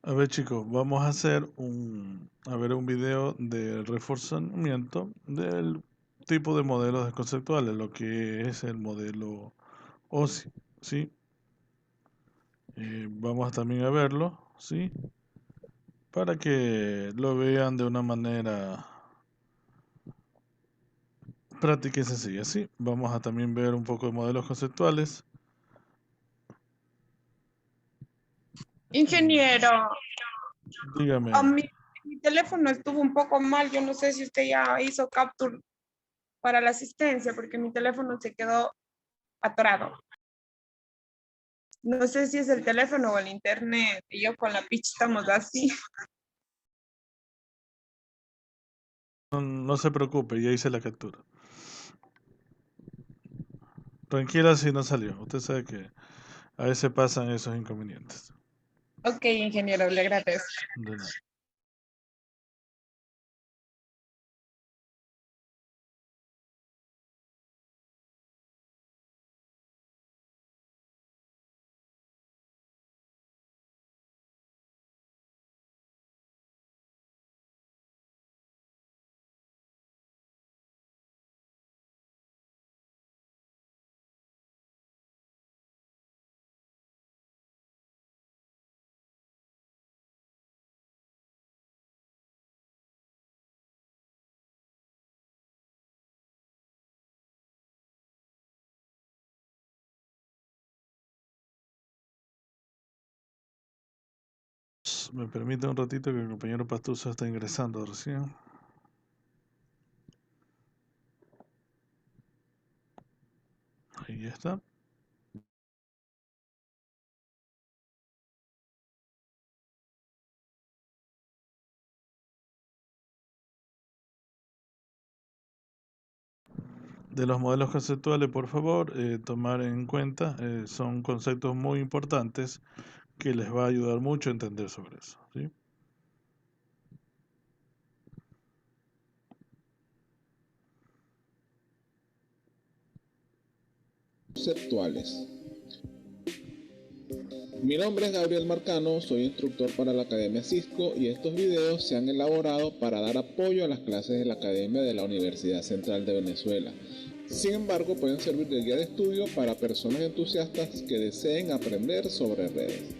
A ver chicos, vamos a hacer un video de reforzamiento del tipo de modelos conceptuales, lo que es el modelo OSI, ¿sí? Vamos también a verlo, ¿sí? Para que lo vean de una manera práctica y sencilla, ¿sí? Vamos a también ver un poco de modelos conceptuales. Ingeniero, Dígame, a mi teléfono estuvo un poco mal. Yo no sé si usted ya hizo capture para la asistencia porque mi teléfono se quedó atorado. No sé si es el teléfono o el internet. Y yo con la pitch estamos así. no se preocupe, ya hice la captura. Tranquila si no salió, usted sabe que a veces pasan esos inconvenientes. Ok, ingeniero, le agradezco. De nada. Me permite un ratito que el compañero Pastuso está ingresando recién. Ahí ya está. De los modelos conceptuales, por favor, tomar en cuenta, son conceptos muy importantes que les va a ayudar mucho a entender sobre eso, ¿sí? Conceptuales. Mi nombre es Gabriel Marcano, soy instructor para la Academia Cisco y estos videos se han elaborado para dar apoyo a las clases de la Academia de la Universidad Central de Venezuela. Sin embargo, pueden servir de guía de estudio para personas entusiastas que deseen aprender sobre redes.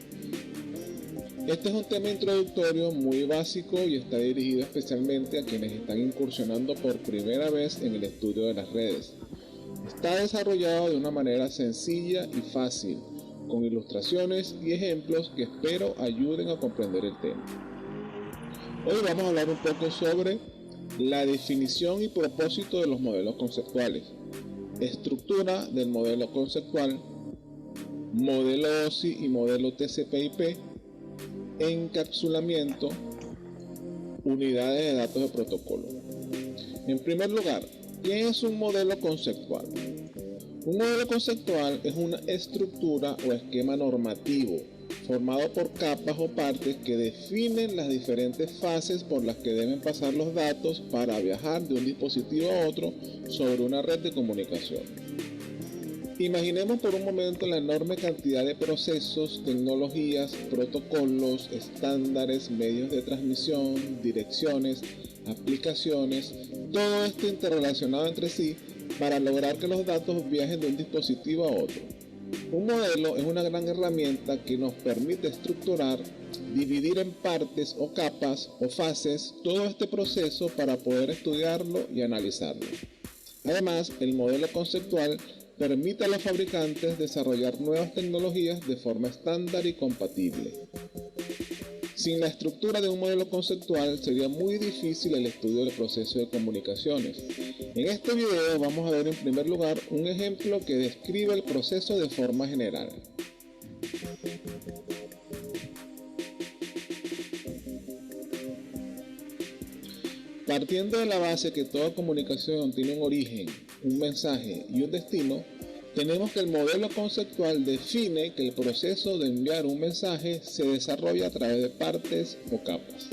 Este es un tema introductorio muy básico y está dirigido especialmente a quienes están incursionando por primera vez en el estudio de las redes. Está desarrollado de una manera sencilla y fácil, con ilustraciones y ejemplos que espero ayuden a comprender el tema. Hoy vamos a hablar un poco sobre la definición y propósito de los modelos conceptuales, estructura del modelo conceptual, modelo OSI y modelo TCP/IP, encapsulamiento, unidades de datos de protocolo. En primer lugar, ¿qué es un modelo conceptual? Un modelo conceptual es una estructura o esquema normativo formado por capas o partes que definen las diferentes fases por las que deben pasar los datos para viajar de un dispositivo a otro sobre una red de comunicación. Imaginemos por un momento la enorme cantidad de procesos, tecnologías, protocolos, estándares, medios de transmisión, direcciones, aplicaciones, todo esto interrelacionado entre sí para lograr que los datos viajen de un dispositivo a otro. Un modelo es una gran herramienta que nos permite estructurar, dividir en partes o capas o fases todo este proceso para poder estudiarlo y analizarlo. Además, el modelo conceptual permite a los fabricantes desarrollar nuevas tecnologías de forma estándar y compatible. Sin la estructura de un modelo conceptual sería muy difícil el estudio del proceso de comunicaciones. En este video vamos a ver en primer lugar un ejemplo que describe el proceso de forma general. Partiendo de la base que toda comunicación tiene un origen, un mensaje y un destino, tenemos que el modelo conceptual define que el proceso de enviar un mensaje se desarrolla a través de partes o capas.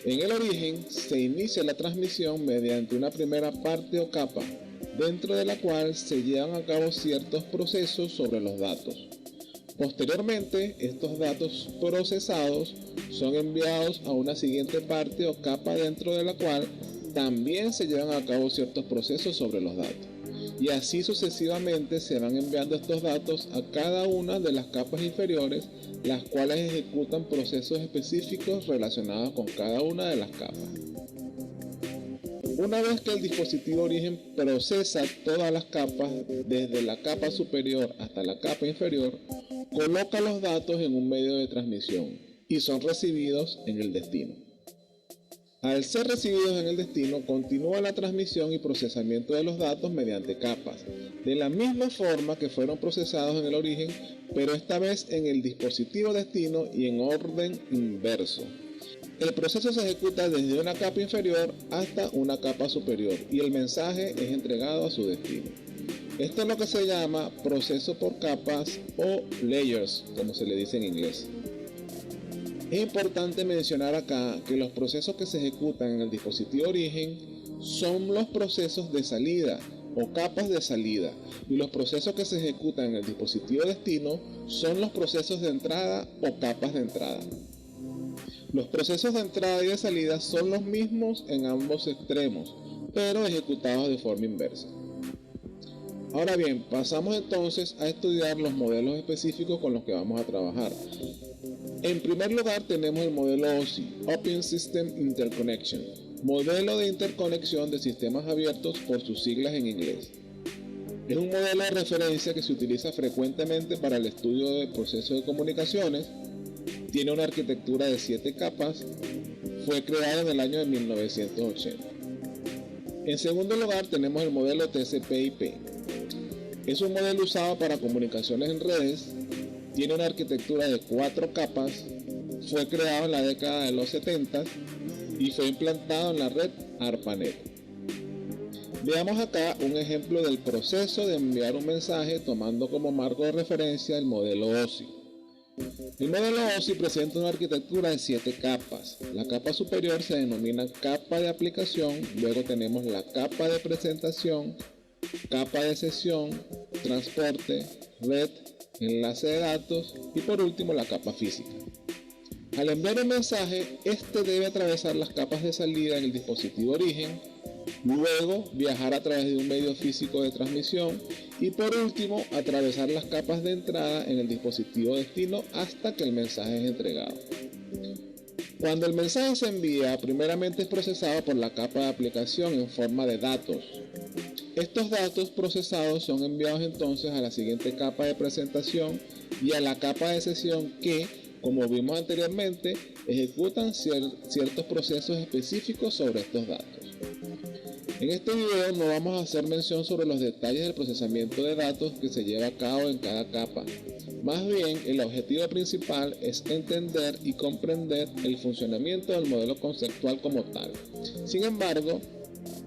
En el origen se inicia la transmisión mediante una primera parte o capa, dentro de la cual se llevan a cabo ciertos procesos sobre los datos. Posteriormente, estos datos procesados son enviados a una siguiente parte o capa dentro de la cual también se llevan a cabo ciertos procesos sobre los datos. Y así sucesivamente se van enviando estos datos a cada una de las capas inferiores, las cuales ejecutan procesos específicos relacionados con cada una de las capas. Una vez que el dispositivo origen procesa todas las capas, desde la capa superior hasta la capa inferior, coloca los datos en un medio de transmisión y son recibidos en el destino. Al ser recibidos en el destino, continúa la transmisión y procesamiento de los datos mediante capas, de la misma forma que fueron procesados en el origen, pero esta vez en el dispositivo destino y en orden inverso. El proceso se ejecuta desde una capa inferior hasta una capa superior y el mensaje es entregado a su destino. Esto es lo que se llama proceso por capas o layers, como se le dice en inglés. Es importante mencionar acá que los procesos que se ejecutan en el dispositivo origen son los procesos de salida o capas de salida, y los procesos que se ejecutan en el dispositivo destino son los procesos de entrada o capas de entrada. Los procesos de entrada y de salida son los mismos en ambos extremos, pero ejecutados de forma inversa. Ahora bien, pasamos entonces a estudiar los modelos específicos con los que vamos a trabajar. En primer lugar tenemos el modelo OSI, Open System Interconnection, modelo de interconexión de sistemas abiertos por sus siglas en inglés. Es un modelo de referencia que se utiliza frecuentemente para el estudio de procesos de comunicaciones. Tiene una arquitectura de 7 capas, fue creado en el año de 1980. En segundo lugar tenemos el modelo TCP/IP. Es un modelo usado para comunicaciones en redes, tiene una arquitectura de 4 capas, fue creado en la década de los 70 y fue implantado en la red ARPANET. Veamos acá un ejemplo del proceso de enviar un mensaje tomando como marco de referencia el modelo OSI. El modelo OSI presenta una arquitectura de 7 capas. La capa superior se denomina capa de aplicación, luego tenemos la capa de presentación, capa de sesión, transporte, red, enlace de datos y por último la capa física. Al enviar un mensaje, este debe atravesar las capas de salida en el dispositivo origen, luego viajar a través de un medio físico de transmisión y por último atravesar las capas de entrada en el dispositivo destino hasta que el mensaje es entregado. Cuando el mensaje se envía, primeramente es procesado por la capa de aplicación en forma de datos. Estos datos procesados son enviados entonces a la siguiente capa de presentación y a la capa de sesión que, como vimos anteriormente, ejecutan ciertos procesos específicos sobre estos datos. En este video no vamos a hacer mención sobre los detalles del procesamiento de datos que se lleva a cabo en cada capa. Más bien, el objetivo principal es entender y comprender el funcionamiento del modelo conceptual como tal. Sin embargo,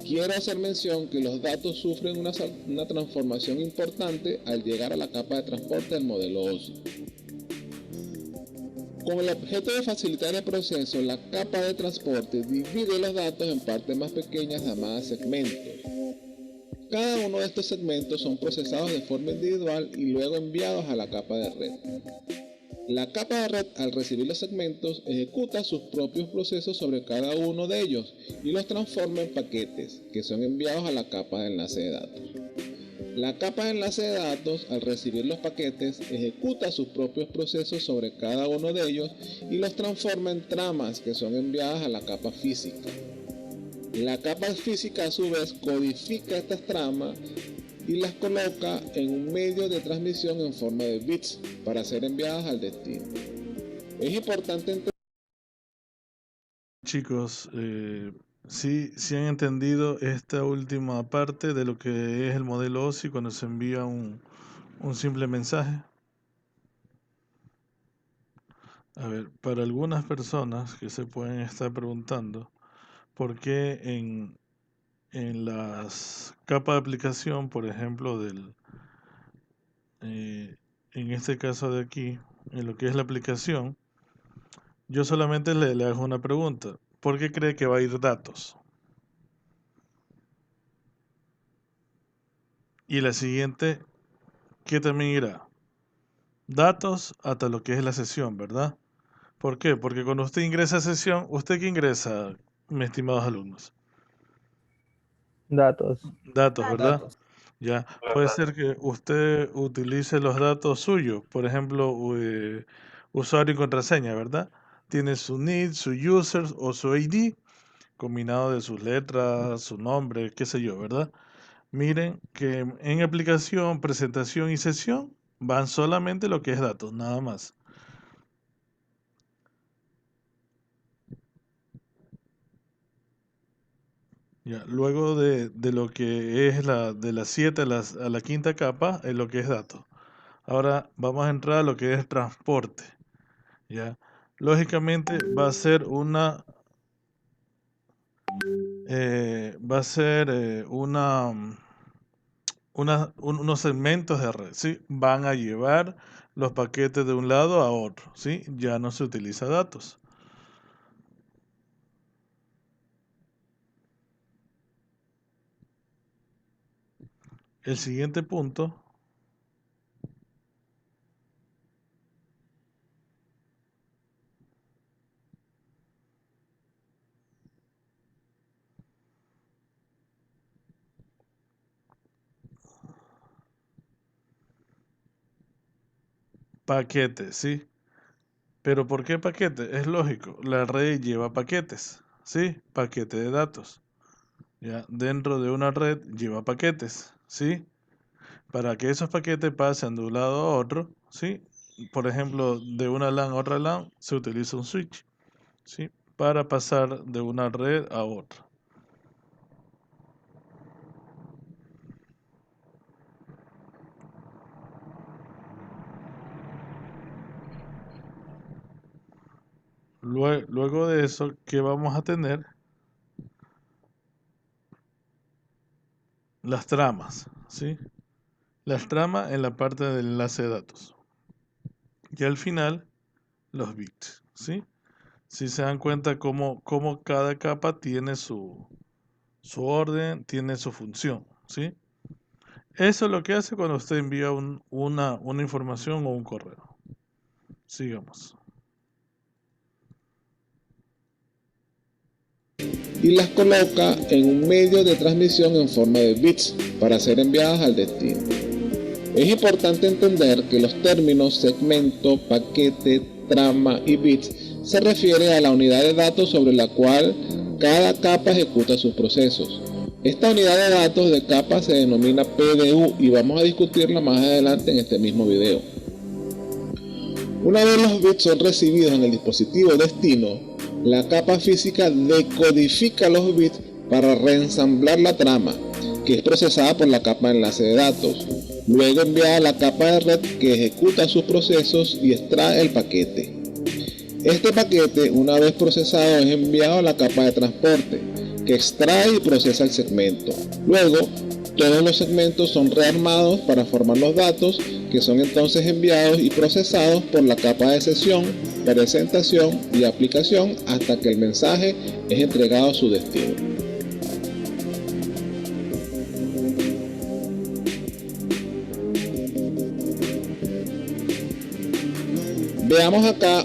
quiero hacer mención que los datos sufren una transformación importante al llegar a la capa de transporte del modelo OSI. Con el objeto de facilitar el proceso, la capa de transporte divide los datos en partes más pequeñas llamadas segmentos. Cada uno de estos segmentos son procesados de forma individual y luego enviados a la capa de red. La capa de red, al recibir los segmentos, ejecuta sus propios procesos sobre cada uno de ellos y los transforma en paquetes, que son enviados a la capa de enlace de datos. La capa de enlace de datos, al recibir los paquetes, ejecuta sus propios procesos sobre cada uno de ellos y los transforma en tramas que son enviadas a la capa física. La capa física a su vez codifica estas tramas y las coloca en un medio de transmisión en forma de bits para ser enviadas al destino. Es importante entender. Chicos, sí han entendido esta última parte de lo que es el modelo OSI cuando se envía un simple mensaje. A ver, para algunas personas que se pueden estar preguntando por qué en las capas de aplicación, por ejemplo, en este caso de aquí, en lo que es la aplicación, yo solamente le hago una pregunta. ¿Por qué cree que va a ir datos? Y la siguiente, ¿qué también irá? datos hasta lo que es la sesión, ¿verdad? ¿Por qué? Porque cuando usted ingresa a sesión, ¿usted qué ingresa, mis estimados alumnos? Datos. Datos, ¿verdad? Datos. Ya, puede ser que usted utilice los datos suyos, por ejemplo, usuario y contraseña, ¿verdad? Tiene su NID, su user o su ID, combinado de sus letras, su nombre, qué sé yo, ¿verdad? Miren que en aplicación, presentación y sesión van solamente lo que es datos, nada más. Ya, luego de lo que es de las 7 a la quinta capa, es lo que es datos. Ahora vamos a entrar a lo que es transporte. ¿Ya? Lógicamente va a ser unos segmentos de red, ¿sí? Van a llevar los paquetes de un lado a otro, ¿sí? Ya no se utiliza datos. El siguiente punto, paquetes, ¿sí? Pero ¿por qué paquete? Es lógico, la red lleva paquetes, ¿sí? Paquete de datos. ¿Ya? Dentro de una red lleva paquetes, ¿sí? Para que esos paquetes pasen de un lado a otro, ¿sí? Por ejemplo, de una LAN a otra LAN se utiliza un switch, ¿sí? Para pasar de una red a otra. Luego de eso, ¿qué vamos a tener? Las tramas, ¿sí? Las tramas en la parte del enlace de datos. Y al final, los bits, ¿sí? Si se dan cuenta cómo cada capa tiene su orden, tiene su función, ¿sí? Eso es lo que hace cuando usted envía una información o un correo. Sigamos. Y las coloca en un medio de transmisión en forma de bits para ser enviadas al destino. Es importante entender que los términos segmento, paquete, trama y bits se refiere a la unidad de datos sobre la cual cada capa ejecuta sus procesos. Esta unidad de datos de capa se denomina PDU y vamos a discutirla más adelante en este mismo video. Una vez los bits son recibidos en el dispositivo destino, la capa física decodifica los bits para reensamblar la trama, que es procesada por la capa de enlace de datos. Luego enviada a la capa de red que ejecuta sus procesos y extrae el paquete. Este paquete, una vez procesado, es enviado a la capa de transporte, que extrae y procesa el segmento. Luego, todos los segmentos son rearmados para formar los datos, que son entonces enviados y procesados por la capa de sesión, presentación y aplicación hasta que el mensaje es entregado a su destino. Veamos acá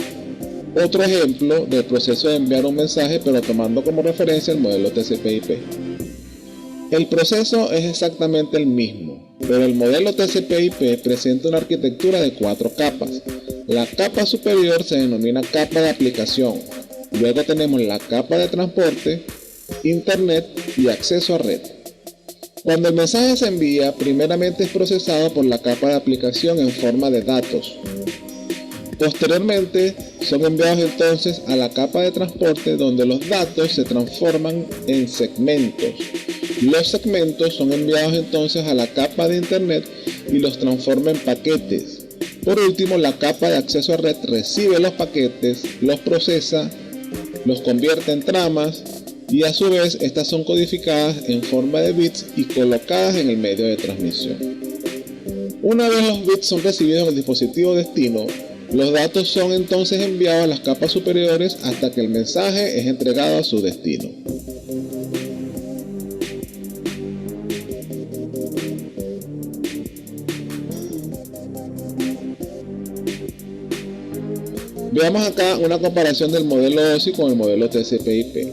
otro ejemplo del proceso de enviar un mensaje, pero tomando como referencia el modelo TCP/IP. El proceso es exactamente el mismo, pero el modelo TCP/IP presenta una arquitectura de 4 capas. La capa superior se denomina capa de aplicación. Luego tenemos la capa de transporte, internet y acceso a red. Cuando el mensaje se envía, primeramente es procesado por la capa de aplicación en forma de datos. Posteriormente son enviados entonces a la capa de transporte, donde los datos se transforman en segmentos. Los segmentos son enviados entonces a la capa de internet y los transforma en paquetes. Por último, la capa de acceso a red recibe los paquetes, los procesa, los convierte en tramas y a su vez estas son codificadas en forma de bits y colocadas en el medio de transmisión. Una vez los bits son recibidos en el dispositivo destino, los datos son entonces enviados a las capas superiores hasta que el mensaje es entregado a su destino. Veamos acá una comparación del modelo OSI con el modelo TCP/IP.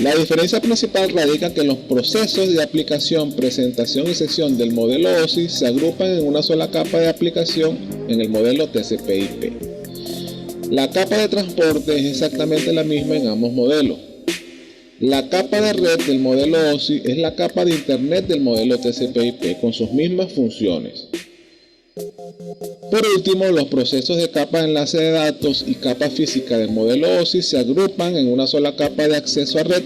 La diferencia principal radica en que los procesos de aplicación, presentación y sesión del modelo OSI se agrupan en una sola capa de aplicación en el modelo TCP/IP. La capa de transporte es exactamente la misma en ambos modelos. La capa de red del modelo OSI es la capa de internet del modelo TCP/IP con sus mismas funciones. Por último, los procesos de capa de enlace de datos y capa física del modelo OSI se agrupan en una sola capa de acceso a red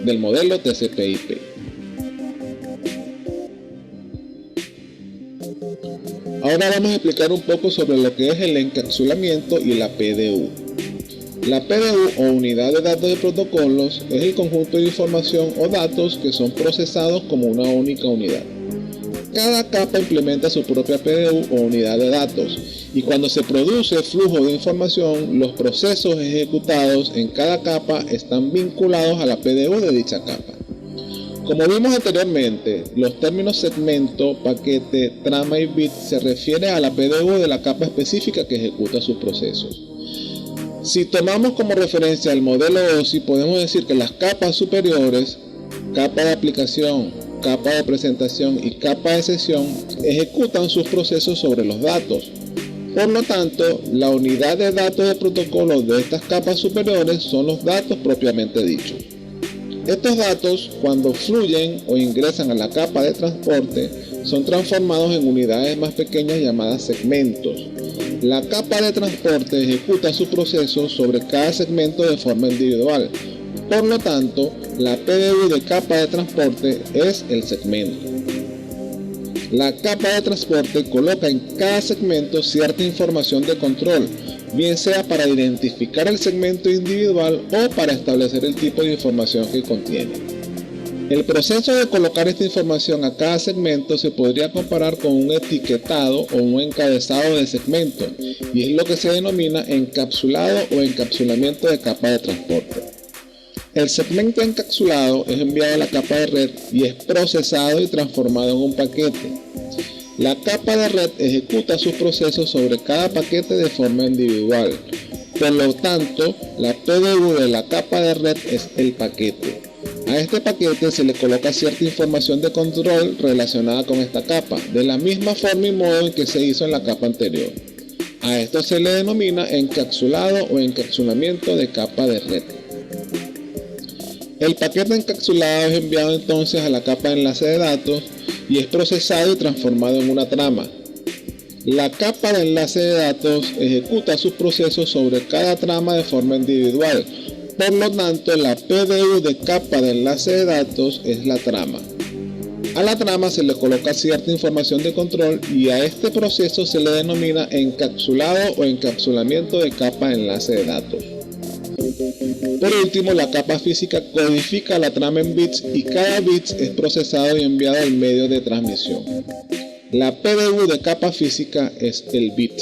del modelo TCP/IP. Ahora vamos a explicar un poco sobre lo que es el encapsulamiento y la PDU. La PDU o unidad de datos de protocolos es el conjunto de información o datos que son procesados como una única unidad. Cada capa implementa su propia PDU o unidad de datos y cuando se produce flujo de información, los procesos ejecutados en cada capa están vinculados a la PDU de dicha capa. Como vimos anteriormente, los términos segmento, paquete, trama y bit se refieren a la PDU de la capa específica que ejecuta sus procesos. Si tomamos como referencia el modelo OSI, podemos decir que las capas superiores, capa de aplicación, capa de presentación y capa de sesión, ejecutan sus procesos sobre los datos. Por lo tanto, la unidad de datos de protocolo de estas capas superiores son los datos propiamente dichos. Estos datos, cuando fluyen o ingresan a la capa de transporte, son transformados en unidades más pequeñas llamadas segmentos. La capa de transporte ejecuta su proceso sobre cada segmento de forma individual. Por lo tanto, la PDU de capa de transporte es el segmento. La capa de transporte coloca en cada segmento cierta información de control, bien sea para identificar el segmento individual o para establecer el tipo de información que contiene. El proceso de colocar esta información a cada segmento se podría comparar con un etiquetado o un encabezado de segmento, y es lo que se denomina encapsulado o encapsulamiento de capa de transporte. El segmento encapsulado es enviado a la capa de red y es procesado y transformado en un paquete. La capa de red ejecuta sus procesos sobre cada paquete de forma individual. Por lo tanto, la PDU de la capa de red es el paquete. A este paquete se le coloca cierta información de control relacionada con esta capa, de la misma forma y modo en que se hizo en la capa anterior. A esto se le denomina encapsulado o encapsulamiento de capa de red. El paquete encapsulado es enviado entonces a la capa de enlace de datos y es procesado y transformado en una trama. La capa de enlace de datos ejecuta sus procesos sobre cada trama de forma individual. Por lo tanto, la PDU de capa de enlace de datos es la trama. A la trama se le coloca cierta información de control y a este proceso se le denomina encapsulado o encapsulamiento de capa de enlace de datos. Por último, la capa física codifica la trama en bits y cada bit es procesado y enviado al medio de transmisión. La PDU de capa física es el bit.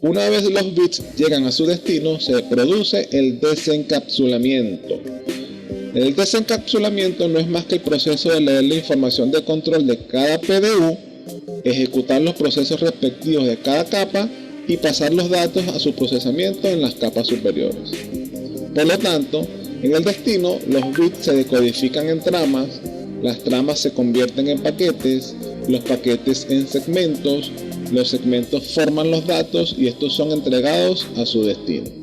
Una vez los bits llegan a su destino, se produce el desencapsulamiento. El desencapsulamiento no es más que el proceso de leer la información de control de cada PDU, ejecutar los procesos respectivos de cada capa y pasar los datos a su procesamiento en las capas superiores. Por lo tanto, en el destino, los bits se decodifican en tramas, las tramas se convierten en paquetes, los paquetes en segmentos, los segmentos forman los datos y estos son entregados a su destino.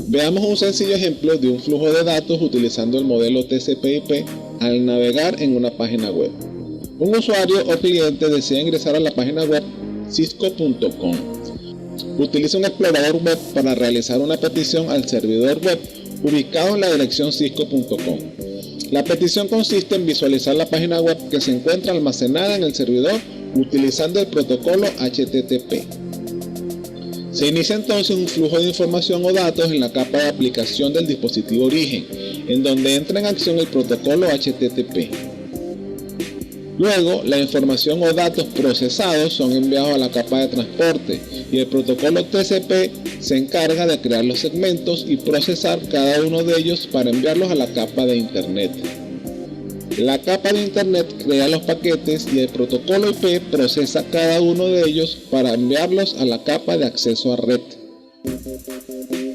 Veamos un sencillo ejemplo de un flujo de datos utilizando el modelo TCP/IP al navegar en una página web. Un usuario o cliente desea ingresar a la página web cisco.com. Utiliza un explorador web para realizar una petición al servidor web ubicado en la dirección cisco.com. La petición consiste en visualizar la página web que se encuentra almacenada en el servidor utilizando el protocolo HTTP. Se inicia entonces un flujo de información o datos en la capa de aplicación del dispositivo origen, en donde entra en acción el protocolo HTTP. Luego, la información o datos procesados son enviados a la capa de transporte y el protocolo TCP se encarga de crear los segmentos y procesar cada uno de ellos para enviarlos a la capa de Internet. La capa de Internet crea los paquetes y el protocolo IP procesa cada uno de ellos para enviarlos a la capa de acceso a red.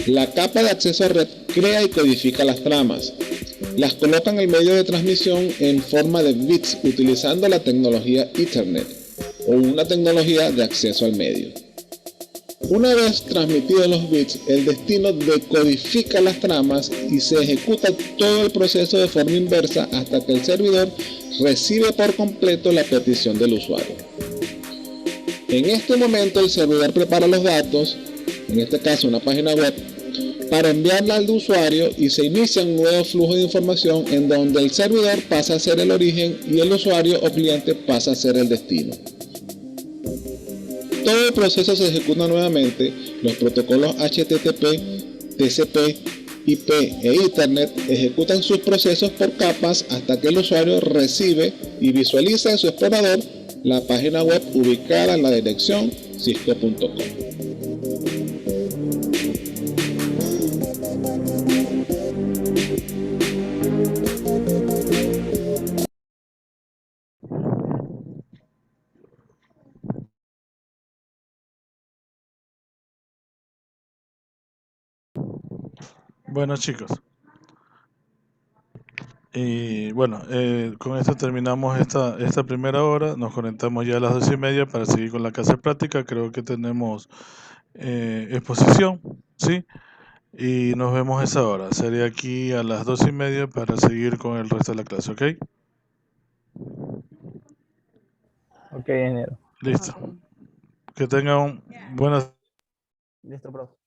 La capa de acceso a red crea y codifica las tramas. Las coloca en el medio de transmisión en forma de bits utilizando la tecnología Ethernet o una tecnología de acceso al medio. Una vez transmitidos los bits, el destino decodifica las tramas y se ejecuta todo el proceso de forma inversa hasta que el servidor recibe por completo la petición del usuario. En este momento el servidor prepara los datos, en este caso una página web, para enviarla al usuario y se inicia un nuevo flujo de información en donde el servidor pasa a ser el origen y el usuario o cliente pasa a ser el destino. Todo el proceso se ejecuta nuevamente. Los protocolos HTTP, TCP, IP e Ethernet ejecutan sus procesos por capas hasta que el usuario recibe y visualiza en su explorador la página web ubicada en la dirección cisco.com. Bueno, chicos, y bueno, con esto terminamos esta primera hora. Nos conectamos ya a las 2:30 para seguir con la clase práctica. Creo que tenemos exposición, ¿sí? Y nos vemos a esa hora. Seré aquí a las 2:30 para seguir con el resto de la clase, ¿ok? Ok, ingeniero. Listo. Que tengan buenas. Listo, profe.